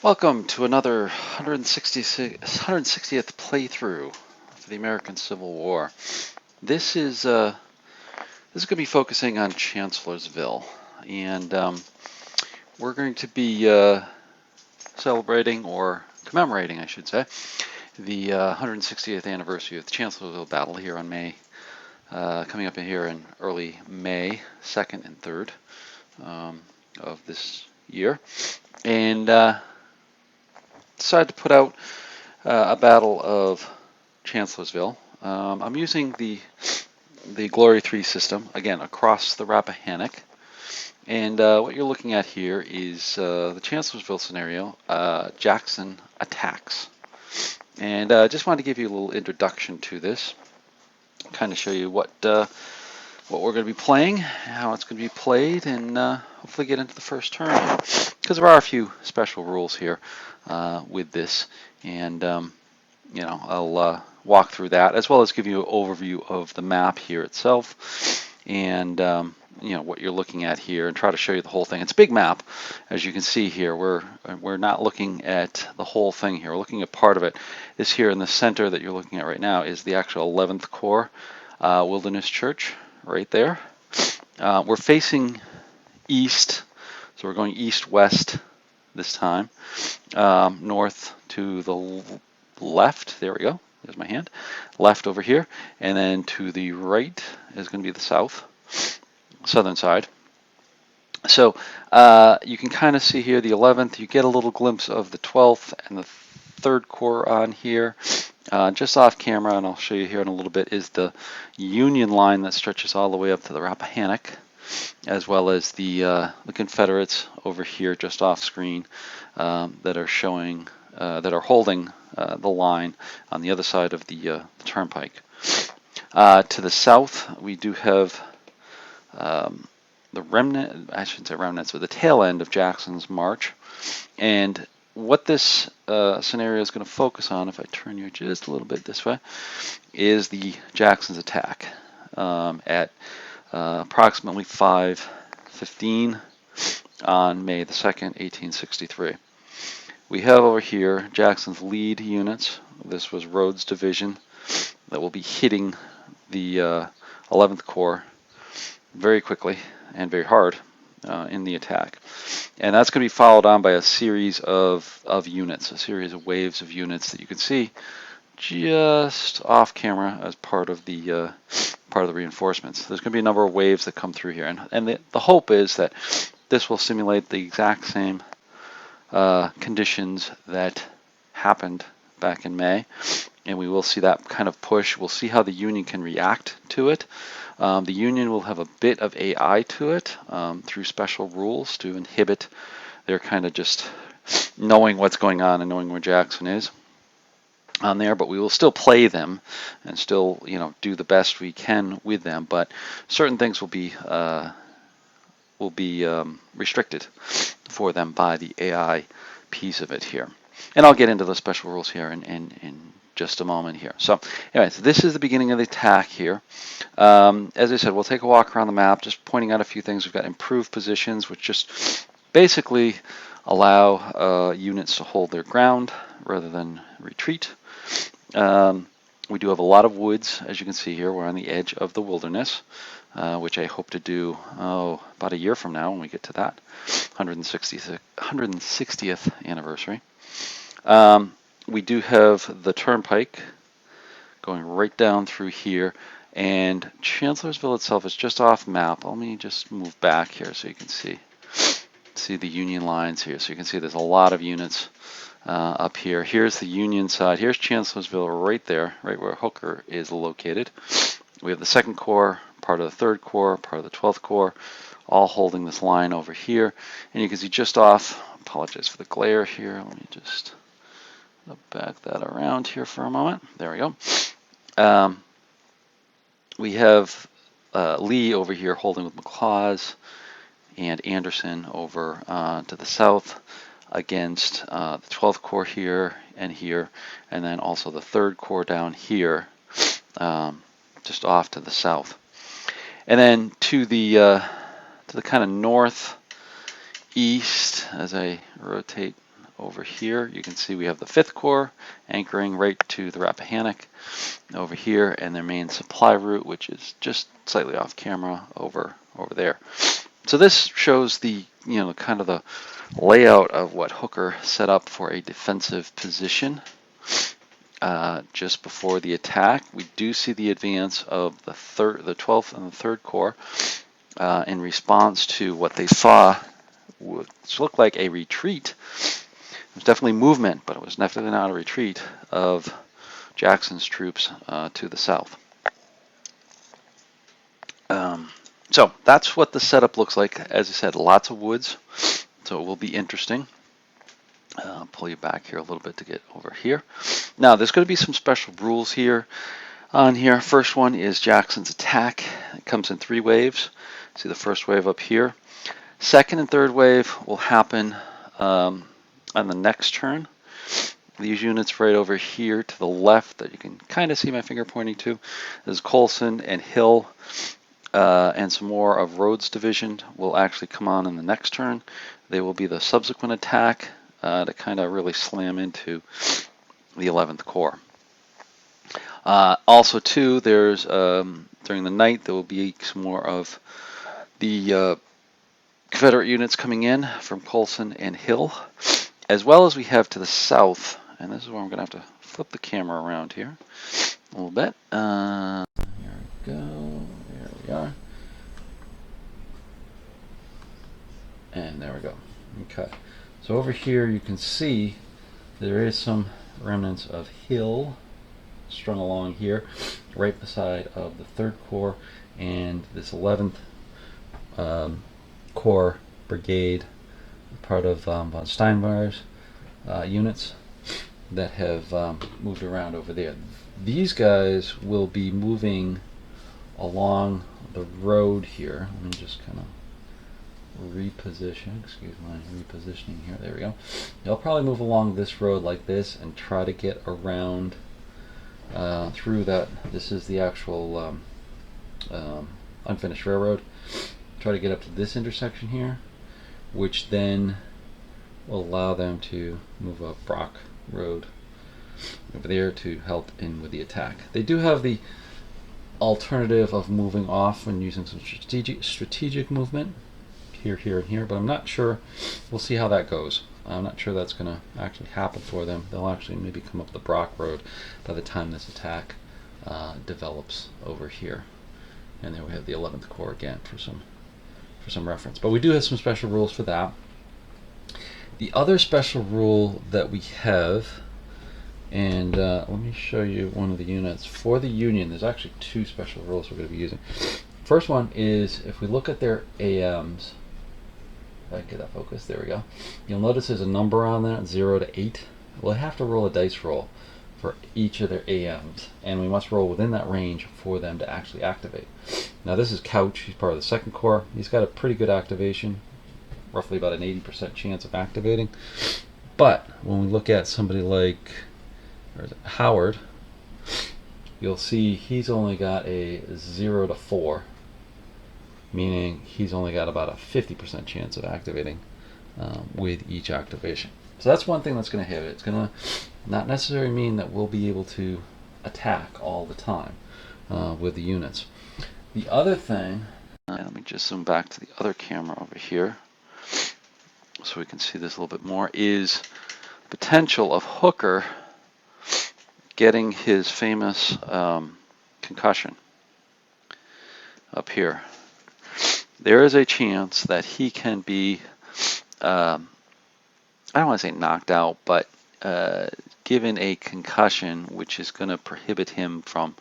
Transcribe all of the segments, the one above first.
Welcome to another 160th playthrough for the American Civil War. This is going to be focusing on Chancellorsville, and we're going to be celebrating, or commemorating, I should say, the 160th anniversary of the Chancellorsville battle here on coming up in here in early May 2nd and 3rd of this year, and decided to put out a Battle of Chancellorsville. I'm using the Glory 3 system, again, across the Rappahannock. And what you're looking at here is the Chancellorsville scenario, Jackson attacks. And I just wanted to give you a little introduction to this, kind of show you what we're going to be playing, how it's going to be played, and hopefully get into the first turn here. Because there are a few special rules here with this, and I'll walk through that, as well as give you an overview of the map here itself, and what you're looking at here, and try to show you the whole thing. It's a big map, as you can see here. We're not looking at the whole thing here. We're looking at part of it. This here in the center that you're looking at right now is the actual 11th Corps Wilderness Church, right there. We're facing east, so we're going east-west this time, north to the left. There we go. There's my hand. Left over here, and then to the right is going to be the southern side. So you can kind of see here the 11th. You get a little glimpse of the 12th and the 3rd Corps on here. Just off camera, and I'll show you here in a little bit, is the Union line that stretches all the way up to the Rappahannock, as well as the Confederates over here just off screen that are showing, that are holding the line on the other side of the turnpike. To the south, we do have the remnant, I shouldn't say remnants, but the tail end of Jackson's march. And what this scenario is going to focus on, if I turn you just a little bit this way, is the Jackson's attack at approximately 5:15 on May the 2nd, 1863. We have over here Jackson's lead units. This was Rhodes' division that will be hitting the 11th Corps very quickly and very hard in the attack. And that's going to be followed on by a series of units, a series of waves of units that you can see just off camera as part of the reinforcements. There's going to be a number of waves that come through here, and the hope is that this will simulate the exact same conditions that happened back in May, and we will see that kind of push. We'll see how the Union can react to it. The Union will have a bit of AI to it through special rules to inhibit their kind of just knowing what's going on and knowing where Jackson is on there, but we will still play them and still, do the best we can with them. But certain things will be restricted for them by the AI piece of it here. And I'll get into the special rules here in just a moment here. So anyways, this is the beginning of the attack here. As I said, we'll take a walk around the map, just pointing out a few things. We've got improved positions, which just basically allow units to hold their ground rather than retreat. We do have a lot of woods, as you can see here. We're on the edge of the wilderness, which I hope to do about a year from now when we get to that 160th anniversary. We do have the turnpike going right down through here, and Chancellorsville itself is just off map. Let me just move back here so you can see the Union lines here. So you can see there's a lot of units up here. Here's the Union side. Here's Chancellorsville right there, right where Hooker is located. We have the 2nd Corps, part of the 3rd Corps, part of the 12th Corps, all holding this line over here. And you can see just off, apologize for the glare here, let me just back that around here for a moment. There we go. We have Lee over here holding with McLaws, and Anderson over to the south against the 12th Corps here, and then also the 3rd Corps down here, just off to the south. And then to the kind of northeast, as I rotate over here, you can see we have the 5th Corps anchoring right to the Rappahannock over here, and their main supply route, which is just slightly off camera over there. So this shows the, kind of the layout of what Hooker set up for a defensive position just before the attack. We do see the advance of the 12th and the 3rd Corps in response to what they saw, which looked like a retreat. It was definitely movement, but it was definitely not a retreat of Jackson's troops to the south. So that's what the setup looks like. As I said, lots of woods, so it will be interesting. I'll pull you back here a little bit to get over here. Now, there's going to be some special rules here on here. First one is Jackson's attack. It comes in 3 waves. See the first wave up here. Second and third wave will happen on the next turn. These units right over here to the left that you can kind of see my finger pointing to is Colson and Hill, and some more of Rhodes' division will actually come on in the next turn. They will be the subsequent attack to kind of really slam into the 11th Corps. Also, too, there's during the night there will be some more of the Confederate units coming in from Colson and Hill, as well as we have to the south, and this is where I'm going to have to flip the camera around here a little bit. Here we go. There we are. And there we go. Okay. So over here you can see there is some remnants of Hill strung along here, right beside of the 3rd Corps and this 11th Corps Brigade, part of von Steinmeier's units that have moved around over there. These guys will be moving along the road here. Let me just kind of repositioning here. There we go. They'll probably move along this road like this and try to get around through that. This is the actual unfinished railroad. Try to get up to this intersection here, which then will allow them to move up Brock Road over there to help in with the attack. They do have the alternative of moving off and using some strategic movement here, and here, but I'm not sure. We'll see how that goes. I'm not sure that's going to actually happen for them. They'll actually maybe come up the Brock Road by the time this attack develops over here. And then we have the 11th Corps again for some reference. But we do have some special rules for that. The other special rule that we have, and let me show you one of the units. For the Union, there's actually 2 special rules we're going to be using. First one is if we look at their AMs, if I can get that focus, there we go. You'll notice there's a number on that, 0 to 8. We'll have to roll a dice roll for each of their AMs, and we must roll within that range for them to actually activate. Now this is Couch, he's part of the 2nd Corps. He's got a pretty good activation, roughly about an 80% chance of activating. But when we look at somebody like Howard, you'll see he's only got a 0 to 4, meaning he's only got about a 50% chance of activating with each activation. So that's one thing that's going to hit it. It's going to not necessarily mean that we'll be able to attack all the time with the units. The other thing, let me just zoom back to the other camera over here so we can see this a little bit more, is potential of Hooker getting his famous concussion up here. There is a chance that he can be, I don't want to say knocked out, but given a concussion, which is going to prohibit him from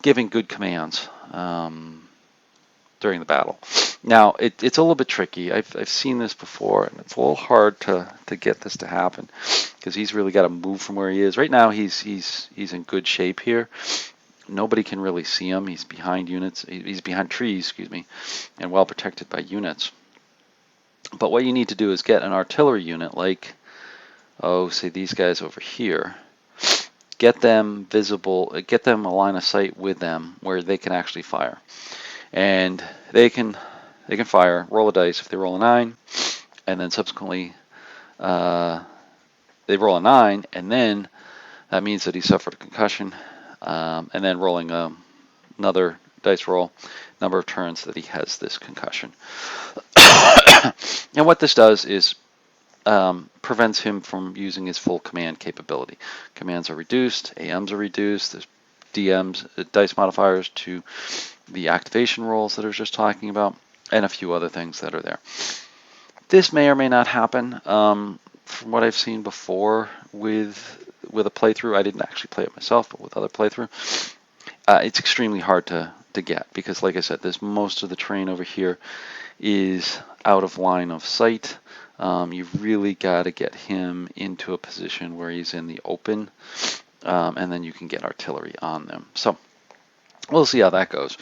giving good commands during the battle. Now, it's a little bit tricky. I've seen this before, and it's a little hard to get this to happen because he's really got to move from where he is. Right now, he's in good shape here. Nobody can really see him. He's behind units. He's behind trees, excuse me, and well protected by units. But what you need to do is get an artillery unit like, say these guys over here. Get them visible, get them a line of sight with them where they can actually fire. And they can fire, roll a dice. If they roll a 9, and then subsequently they roll a 9, and then that means that he suffered a concussion, and then rolling another dice roll, number of turns that he has this concussion. And what this does is prevents him from using his full command capability. Commands are reduced, AMs are reduced, there's DMs, dice modifiers to the activation rolls that I was just talking about, and a few other things that are there. This may or may not happen. From what I've seen before with a playthrough, I didn't actually play it myself, but with other playthrough, it's extremely hard to get, because like I said, there's most of the terrain over here is out of line of sight. You've really got to get him into a position where he's in the open, and then you can get artillery on them. So we'll see how that goes.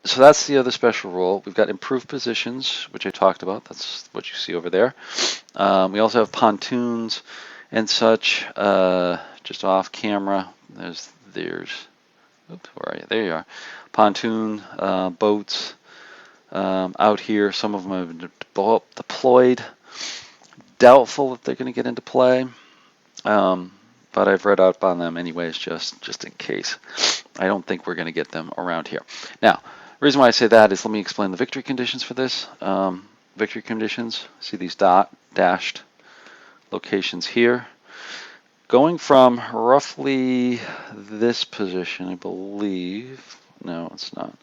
So that's the other special rule. We've got improved positions, which I talked about. That's what you see over there. We also have pontoons and such, just off camera. There's, oops, where are you? There you are. Pontoon, boats out here. Some of them have been deployed. Doubtful if they're going to get into play, but I've read up on them anyways, just in case. I don't think we're going to get them around here. Now, the reason why I say that is, let me explain the victory conditions for this. Victory conditions, see these dashed locations here. Going from roughly this position, I believe, no, it's not.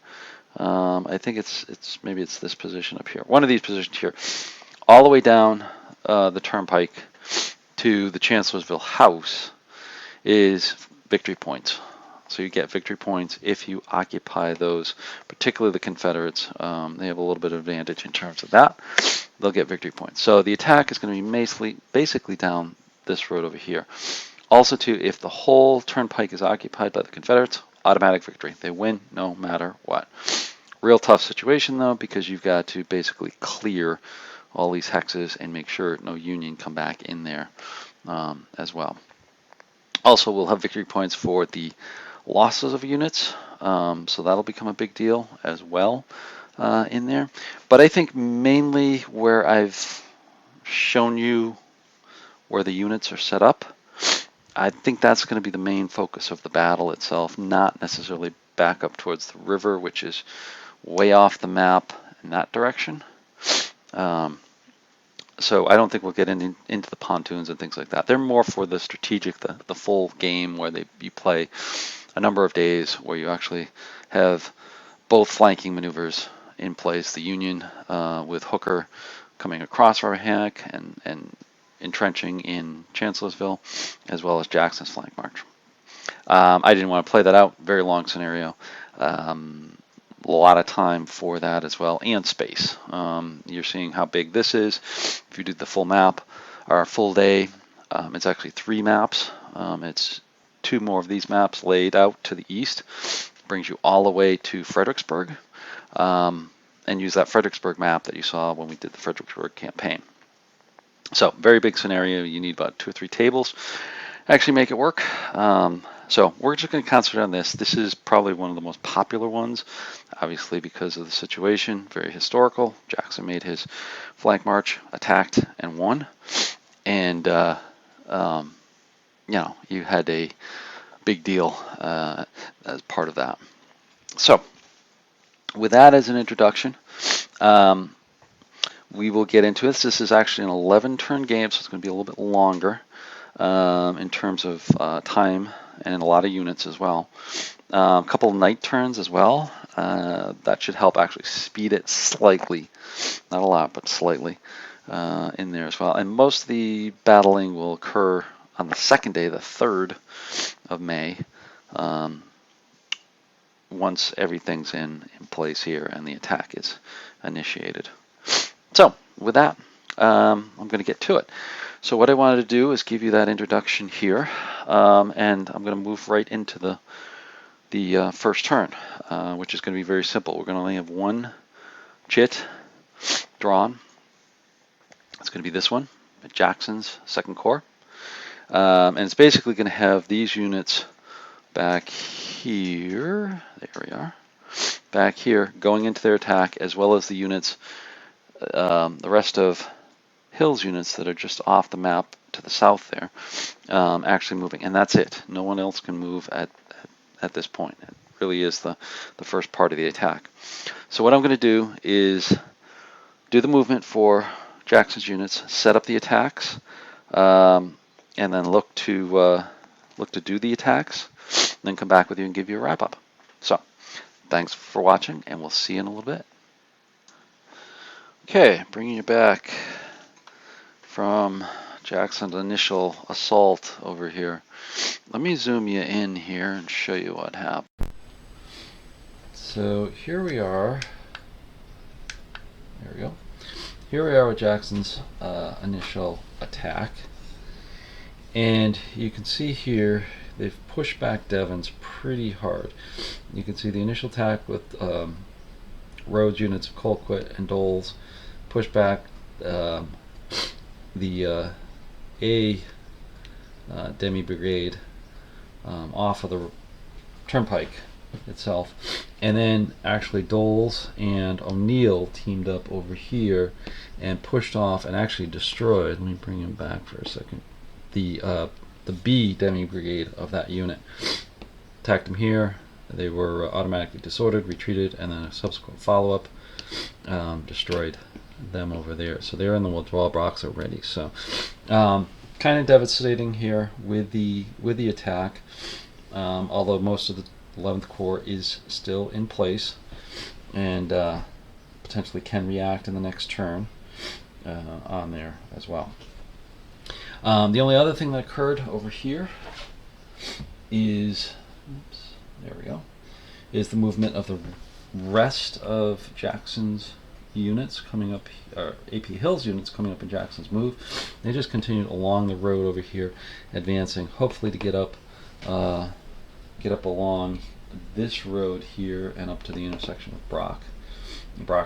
I think maybe it's this position up here. One of these positions here, all the way down the turnpike to the Chancellorsville house is victory points. So you get victory points if you occupy those, particularly the Confederates. They have a little bit of advantage in terms of that. They'll get victory points. So the attack is going to be basically down this road over here. Also, too, if the whole turnpike is occupied by the Confederates, automatic victory. They win no matter what. Real tough situation, though, because you've got to basically clear all these hexes and make sure no Union come back in there as well. Also, we'll have victory points for the losses of units, so that'll become a big deal as well in there. But I think mainly where I've shown you where the units are set up, I think that's going to be the main focus of the battle itself, not necessarily back up towards the river, which is way off the map in that direction. So I don't think we'll get into the pontoons and things like that. They're more for the strategic, the full game where you play a number of days where you actually have both flanking maneuvers in place. The Union with Hooker coming across Rappahannock and entrenching in Chancellorsville, as well as Jackson's flank march. I didn't want to play that out. Very long scenario. A lot of time for that as well, and space. You're seeing how big this is. If you do the full map, or full day, it's actually 3 maps. It's 2 more of these maps laid out to the east. Brings you all the way to Fredericksburg, and use that Fredericksburg map that you saw when we did the Fredericksburg campaign. So very big scenario. You need about 2 or 3 tables to actually make it work. So we're just going to concentrate on this. This is probably one of the most popular ones, obviously because of the situation. Very historical. Jackson made his flank march, attacked, and won. And you had a big deal as part of that. So with that as an introduction, we will get into this. This is actually an 11-turn game, so it's going to be a little bit longer in terms of time and a lot of units as well. A couple of night turns as well. That should help actually speed it slightly. Not a lot, but slightly in there as well. And most of the battling will occur on the second day, the 3rd of May, once everything's in place here and the attack is initiated. So with that, I'm going to get to it. So what I wanted to do is give you that introduction here, and I'm going to move right into the first turn, which is going to be very simple. We're going to only have 1 chit drawn. It's going to be this one, Jackson's II Corps, and it's basically going to have these units back here. There we are. Back here, going into their attack, as well as the units the rest of Hill's units that are just off the map to the south there actually moving, and that's it. No one else can move at this point. It really is the first part of the attack. So what I'm going to do is do the movement for Jackson's units, set up the attacks, and then look to do the attacks, then come back with you and give you a wrap up. So thanks for watching, and we'll see you in a little bit. Okay, bringing you back from Jackson's initial assault over here. Let me zoom you in here and show you what happened. So here we are. There we go. Here we are with Jackson's initial attack. And you can see here they've pushed back Devon's pretty hard. You can see the initial attack with Rhodes units of Colquitt and Doles push back the A demi brigade off of the turnpike itself, and then actually Doles and O'Neill teamed up over here and pushed off and actually destroyed. Let me bring him back for a second. The B demi brigade of that unit attacked them here. They were automatically disordered, retreated, and then a subsequent follow-up destroyed them over there. So they're in the withdrawal box already. So kind of devastating here with the attack. Although most of the 11th Corps is still in place and potentially can react in the next turn on there as well. The only other thing that occurred over here is, there we go, is the movement of the rest of Jackson's units coming up, or AP Hill's units coming up in Jackson's move. They just continued along the road over here, advancing, hopefully to get up along this road here and up to the intersection with Brock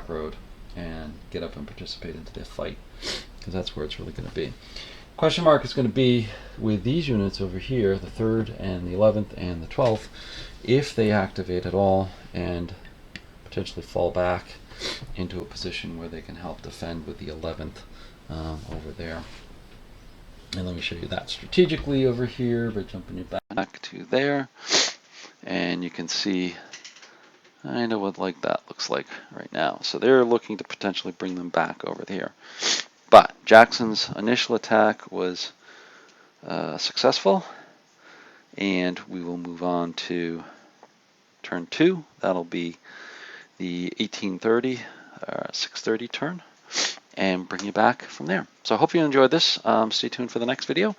Road, and get up and participate into the fight, because that's where it's really going to be. Question mark is going to be with these units over here, the 3rd and the 11th and the 12th, if they activate at all and potentially fall back into a position where they can help defend with the 11th over there. And let me show you that strategically over here by jumping you back to there, and you can see kind of what that looks like right now. So they're looking to potentially bring them back over here. But Jackson's initial attack was successful, and we will move on to turn 2. That'll be the 1830, 630 turn, and bring you back from there. So I hope you enjoyed this. Stay tuned for the next video,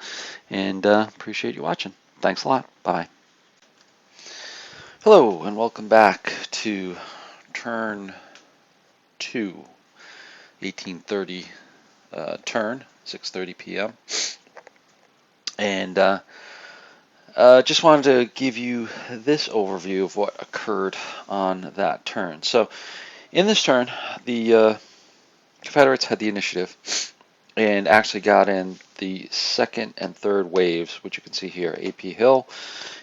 and appreciate you watching. Thanks a lot. Bye. Hello, and welcome back to turn 2, 1830 turn, 6:30 p.m. And just wanted to give you this overview of what occurred on that turn. So in this turn, the Confederates had the initiative and actually got in the 2nd and 3rd waves, which you can see here. AP Hill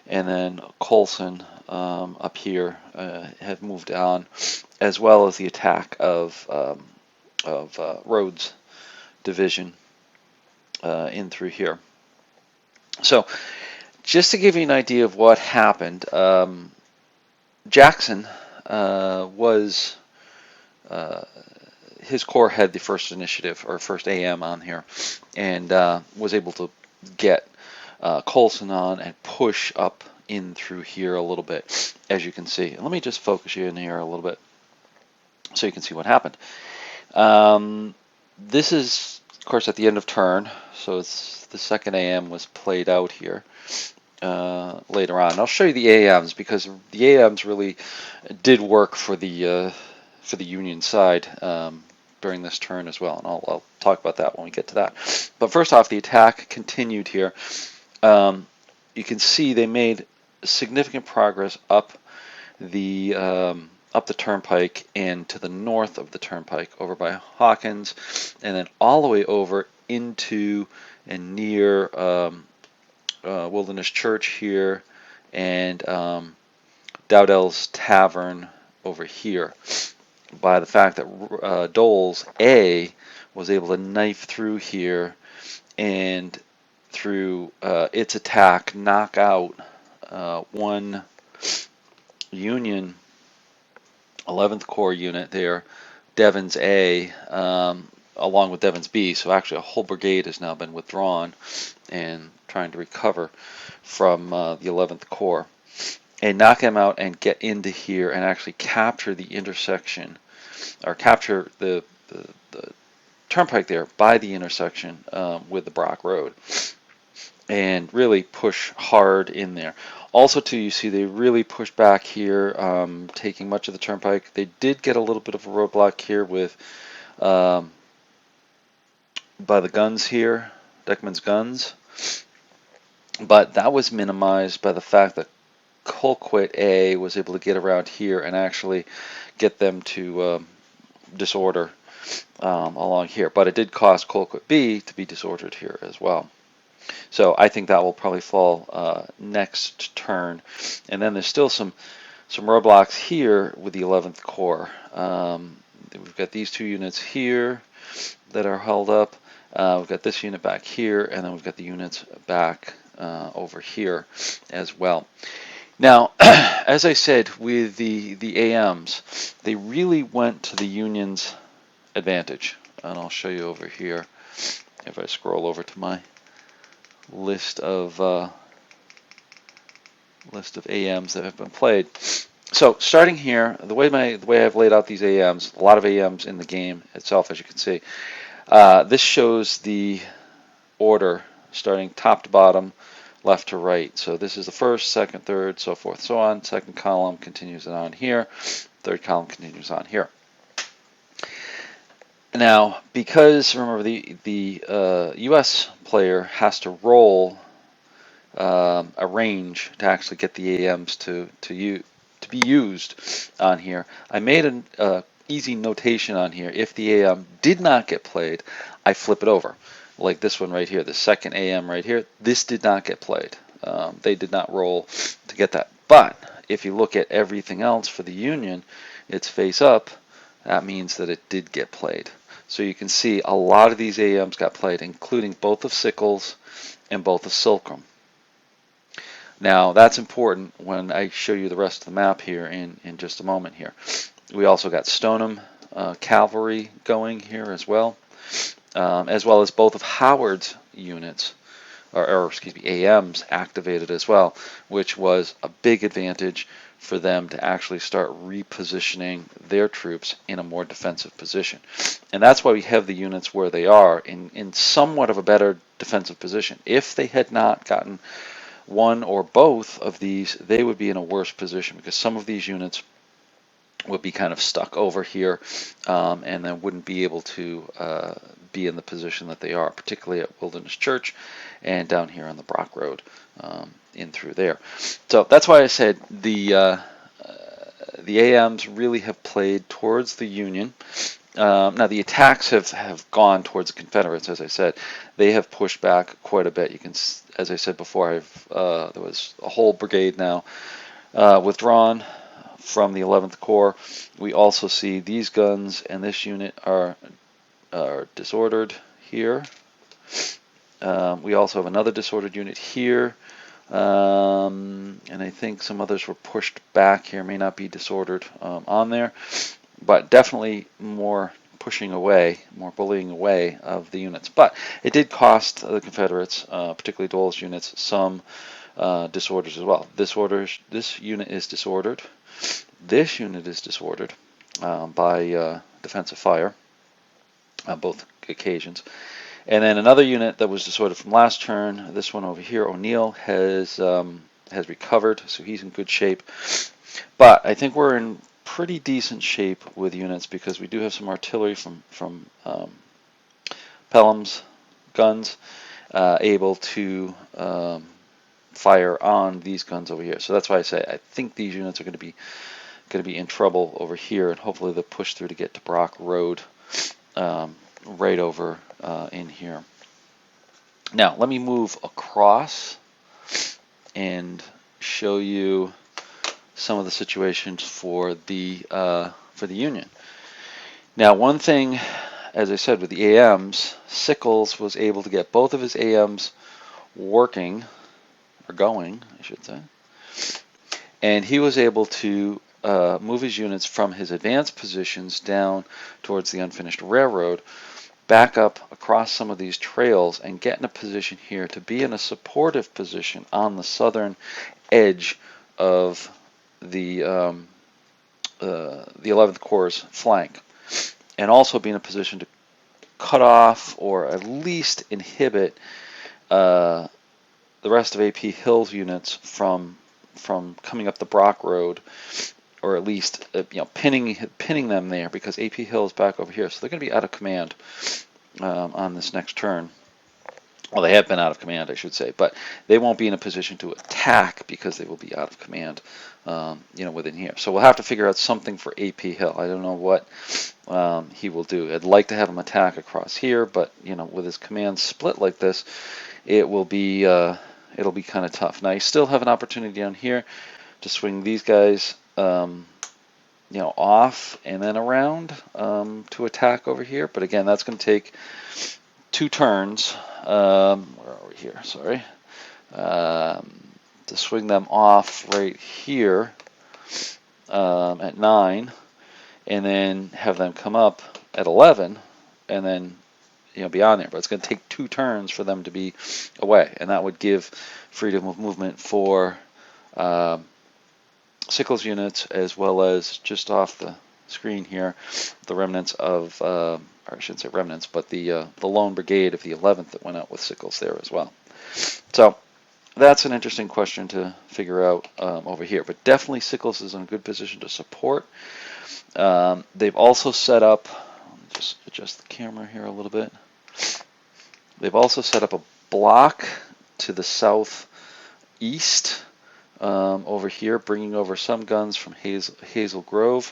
and then Colson up here had moved on, as well as the attack of Rhodes Division in through here. So just to give you an idea of what happened, Jackson was his corps had the first initiative, or first AM on here, and was able to get Colson on and push up in through here a little bit, as you can see. And let me just focus you in here a little bit so you can see what happened. This is, of course, at the end of turn, so it's the 2nd AM was played out here later on. I'll show you the AMs, because the AMs really did work for the Union side during this turn as well, and I'll talk about that when we get to that. But first off, the attack continued here. You can see they made significant progress up the turnpike and to the north of the turnpike, over by Hawkins, and then all the way over into and near Wilderness Church here, and Dowdell's Tavern over here. by the fact that Dole's A was able to knife through here and through its attack knock out one Union 11th Corps unit there, Devon's A, along with Devon's B. So actually a whole brigade has now been withdrawn and trying to recover from the 11th Corps. And knock him out and get into here and actually capture the intersection, or capture the turnpike there by the intersection with the Brock Road, and really push hard in there. Also, too, you see they really push back here, taking much of the turnpike. They did get a little bit of a roadblock here with by the guns here, Deckman's guns, but that was minimized by the fact that Colquitt A was able to get around here and actually get them to disorder along here. But it did cost Colquitt B to be disordered here as well. So I think that will probably fall next turn. And then there's still some roadblocks here with the 11th Corps. We've got these two units here that are held up. We've got this unit back here, and then we've got the units back over here as well. Now, as I said, with the AMs, they really went to the Union's advantage. And I'll show you over here if I scroll over to my list of AMs that have been played. So starting here, the way I've laid out these AMs, a lot of AMs in the game itself, as you can see. This shows the order starting top to bottom, left to right. So this is the first, second, third, so forth, so on. Second column continues on here. Third column continues on here. Now, because remember the U.S. player has to roll a range to actually get the AMs to be used on here, I made an easy notation on here. If the AM did not get played, I flip it over. Like this one right here, the second AM right here, this did not get played. They did not roll to get that. But if you look at everything else for the Union, it's face up. That means that it did get played. So you can see a lot of these AMs got played, including both of Sickles and both of Silkram. Now that's important when I show you the rest of the map here in just a moment here. We also got Stoneham cavalry going here as well as both of Howard's units, or excuse me, AMs activated as well, which was a big advantage for them to actually start repositioning their troops in a more defensive position. And that's why we have the units where they are in somewhat of a better defensive position. If they had not gotten one or both of these, they would be in a worse position because some of these units would be kind of stuck over here and then wouldn't be able to be in the position that they are, particularly at Wilderness Church and down here on the Brock Road in through there. So that's why I said the AMs really have played towards the Union. Now the attacks have gone towards the Confederates. As I said, they have pushed back quite a bit. You can, as I said before, there was a whole brigade now withdrawn from the 11th Corps. We also see these guns and this unit are disordered here. We also have another disordered unit here. And I think some others were pushed back here, may not be disordered on there, but definitely more pushing away, more bullying away of the units. But it did cost the Confederates, particularly Dole's units, some disorders as well. This unit is disordered. This unit is disordered by defensive fire on both occasions. And then another unit that was disordered from last turn, this one over here, O'Neill, has recovered, so he's in good shape. But I think we're in pretty decent shape with units because we do have some artillery from Pelham's guns able to fire on these guns over here. So that's why I say I think these units are going to be in trouble over here, and hopefully they'll push through to get to Brock Road right over in here. Now let me move across and show you some of the situations for the Union. Now, one thing, as I said, with the AMs, Sickles was able to get both of his AMs working, or going, I should say, and he was able to move his units from his advanced positions down towards the unfinished railroad, back up across some of these trails, and get in a position here to be in a supportive position on the southern edge of the 11th Corps' flank, and also be in a position to cut off or at least inhibit the rest of AP Hill's units from coming up the Brock Road, or at least pinning them there, because AP Hill is back over here, so they're going to be out of command on this next turn. Well, they have been out of command, I should say, but they won't be in a position to attack because they will be out of command, within here. So we'll have to figure out something for AP Hill. I don't know what he will do. I'd like to have him attack across here, but with his command split like this, it will be it'll be kind of tough. Now you still have an opportunity down here to swing these guys, off and then around to attack over here. But again, that's going to take 2 turns. Where are we here? Sorry. To swing them off right here at 9, and then have them come up at 11, and then beyond there. But it's going to take 2 turns for them to be away, and that would give freedom of movement for Sickles units, as well as just off the screen here, the remnants of, or I shouldn't say remnants, but the lone brigade of the 11th that went out with Sickles there as well. So that's an interesting question to figure out over here. But definitely Sickles is in a good position to support. They've also set up, just adjust the camera here a little bit. They've also set up a block to the southeast over here, bringing over some guns from Hazel Grove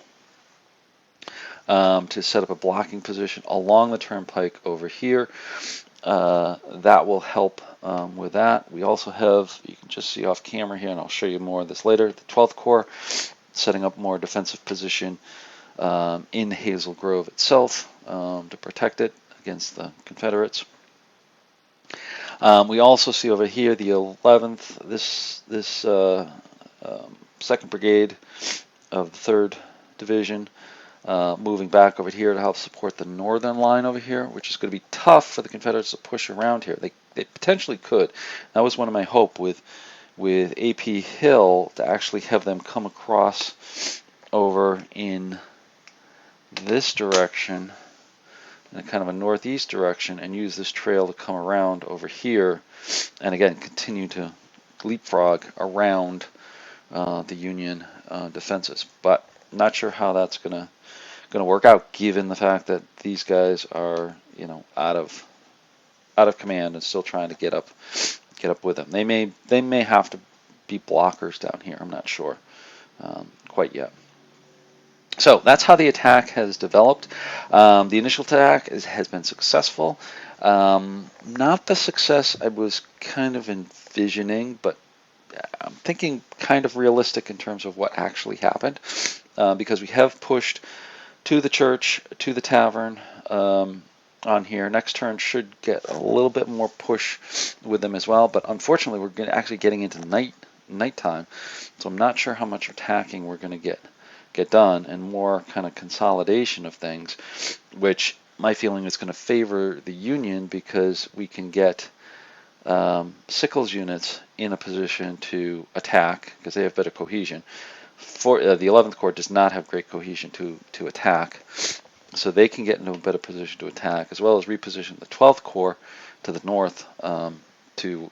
to set up a blocking position along the turnpike over here. That will help with that. We also have, you can just see off camera here, and I'll show you more of this later, the 12th Corps setting up more defensive position in Hazel Grove itself to protect it against the Confederates. We also see over here the 11th, this 2nd Brigade of the 3rd Division moving back over here to help support the northern line over here, which is going to be tough for the Confederates to push around here. They potentially could. That was one of my hope with AP Hill, to actually have them come across over in this direction, in a kind of a northeast direction, and use this trail to come around over here, and again continue to leapfrog around the Union defenses. But not sure how that's going to work out, given the fact that these guys are out of command and still trying to get up with them. They may have to be blockers down here. I'm not sure quite yet. So that's how the attack has developed. The initial attack has been successful. Not the success I was kind of envisioning, but I'm thinking kind of realistic in terms of what actually happened, because we have pushed to the church, to the tavern on here. Next turn should get a little bit more push with them as well, but unfortunately we're actually getting into nighttime, so I'm not sure how much attacking we're going to get done, and more kind of consolidation of things, which my feeling is going to favor the Union, because we can get Sickles units in a position to attack because they have better cohesion. For the 11th Corps does not have great cohesion to attack, so they can get into a better position to attack, as well as reposition the 12th Corps to the north to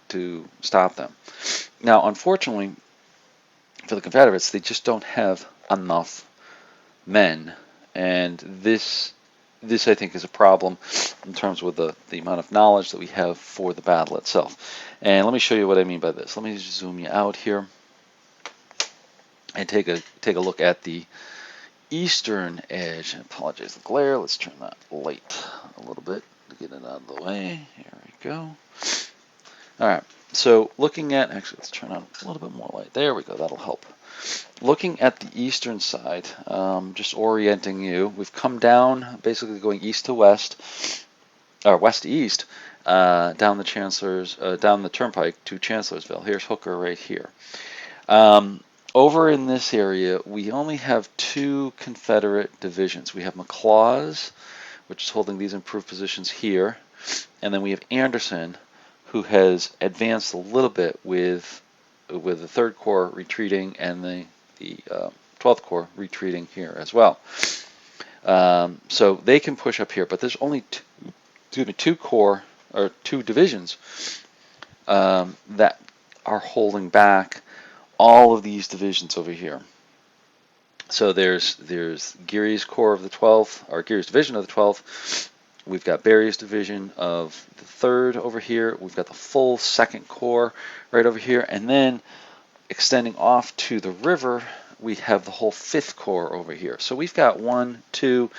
stop them. Now, unfortunately for the Confederates, they just don't have enough men, and this I think is a problem in terms with the amount of knowledge that we have for the battle itself. And let me show you what I mean by this. Let me just zoom you out here and take a look at the eastern edge. I apologize for the glare. Let's turn that light a little bit to get it out of the way. Here we go. All right. So looking at, actually, let's turn on a little bit more light. There we go. That'll help. looking at the eastern side, just orienting you, we've come down, basically going east to west, or west to east, down the turnpike to Chancellorsville. Here's Hooker right here. Over in this area, we only have two Confederate divisions. We have McLaws, which is holding these improved positions here, and then we have Anderson, who has advanced a little bit with the 3rd Corps retreating and the 12th Corps retreating here as well. So they can push up here, but there's only two corps or two divisions that are holding back all of these divisions over here. So there's Geary's Corps of the 12th, or Geary's Division of the 12th. We've got Berry's Division of the 3rd over here. We've got the full 2nd Corps right over here. And then extending off to the river, we have the whole 5th Corps over here. So we've got 1, 2,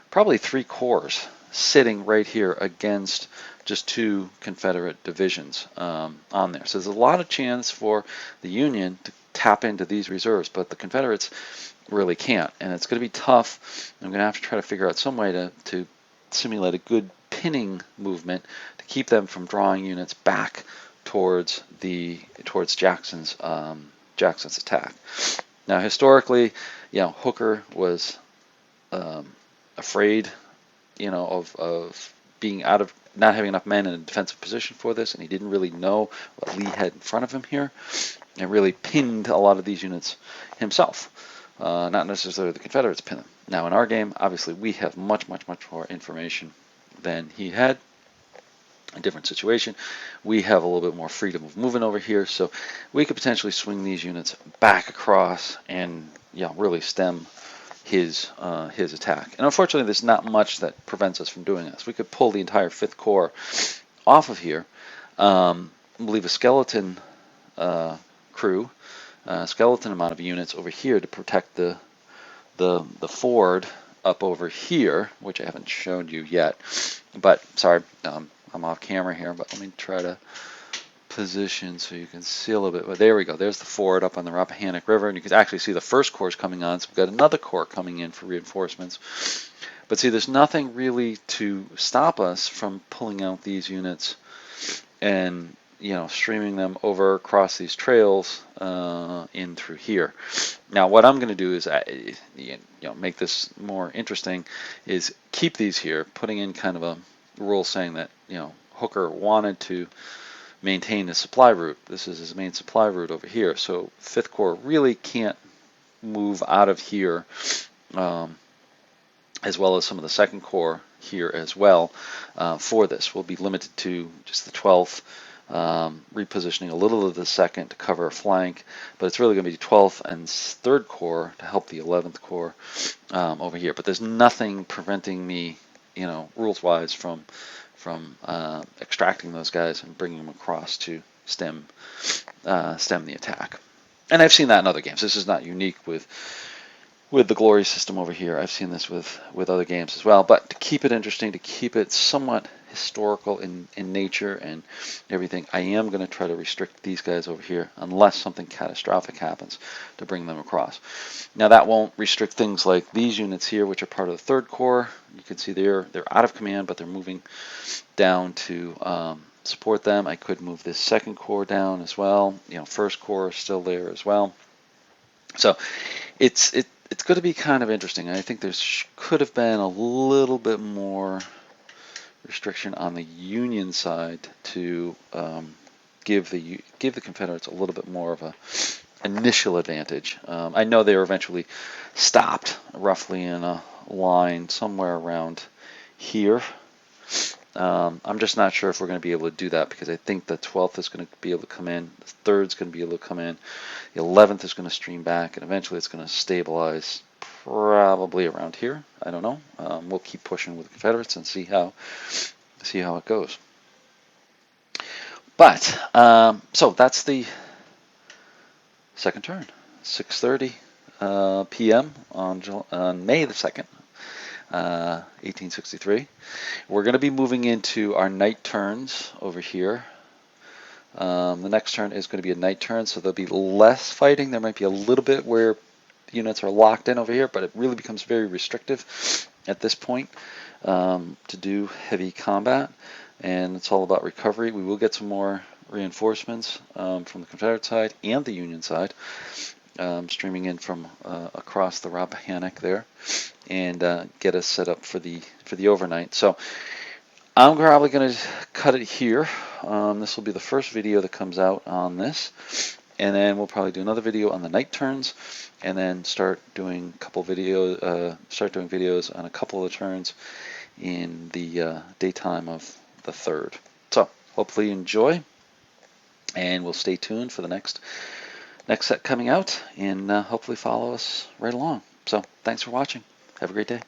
probably 3 corps sitting right here against just 2 Confederate divisions on there. So there's a lot of chance for the Union to tap into these reserves, but the Confederates really can't. And it's going to be tough. I'm going to have to try to figure out some way to simulate a good pinning movement to keep them from drawing units back towards Jackson's attack. Now, historically, Hooker was afraid, of being not having enough men in a defensive position for this, and he didn't really know what Lee had in front of him here, and really pinned a lot of these units himself. Not necessarily the Confederates pin them. Now, in our game, obviously, we have much, much, much more information than he had. A different situation. We have a little bit more freedom of movement over here, so we could potentially swing these units back across and really stem his attack. And unfortunately, there's not much that prevents us from doing this. We could pull the entire 5th Corps off of here, leave a skeleton crew, skeleton amount of units over here to protect the ford up over here, which I haven't shown you yet. But sorry, I'm off camera here, but let me try to position so you can see a little bit. But there we go. There's the ford up on the Rappahannock River, and you can actually see the 1st Corps coming on. So we've got another corps coming in for reinforcements. But see, there's nothing really to stop us from pulling out these units and streaming them over across these trails in through here. Now, what I'm going to do is make this more interesting. Is keep these here, putting in kind of a rule saying that Hooker wanted to maintain the supply route. This is his main supply route over here. So 5th Corps really can't move out of here, as well as some of the 2nd Corps here as well for this. We'll be limited to just the 12th, repositioning a little of the 2nd to cover a flank, but it's really going to be 12th and 3rd Corps to help the 11th Corps over here. But there's nothing preventing me, rules-wise, from extracting those guys and bringing them across to stem the attack. And I've seen that in other games. This is not unique with the glory system over here. I've seen this with other games as well. But to keep it interesting, to keep it somewhat historical in nature and everything, I am going to try to restrict these guys over here unless something catastrophic happens to bring them across. Now, that won't restrict things like these units here, which are part of the 3rd Corps. You can see they're out of command, but they're moving down to support them. I could move this 2nd Corps down as well. 1st Corps is still there as well. So it's going to be kind of interesting. I think there could have been a little bit more restriction on the Union side to give the Confederates a little bit more of a initial advantage. I know they were eventually stopped roughly in a line somewhere around here. I'm just not sure if we're going to be able to do that, because I think the 12th is going to be able to come in, the 3rd is going to be able to come in, the 11th is going to stream back, and eventually it's going to stabilize probably around here. I don't know. We'll keep pushing with the Confederates and see how it goes. But so that's the 2nd turn, 6:30 p.m. on May the 2nd. 1863. We're going to be moving into our night turns over here. The next turn is going to be a night turn, so there'll be less fighting. There might be a little bit where units are locked in over here, but it really becomes very restrictive at this point to do heavy combat, and it's all about recovery. We will get some more reinforcements from the Confederate side and the Union side, streaming in from across the Rappahannock there, and get us set up for the overnight. So I'm probably going to cut it here. This will be the first video that comes out on this, and then we'll probably do another video on the night turns, and then start doing videos on a couple of the turns in the daytime of the 3rd. So hopefully you enjoy, and we'll stay tuned for the next set coming out, and hopefully follow us right along. So thanks for watching. Have a great day.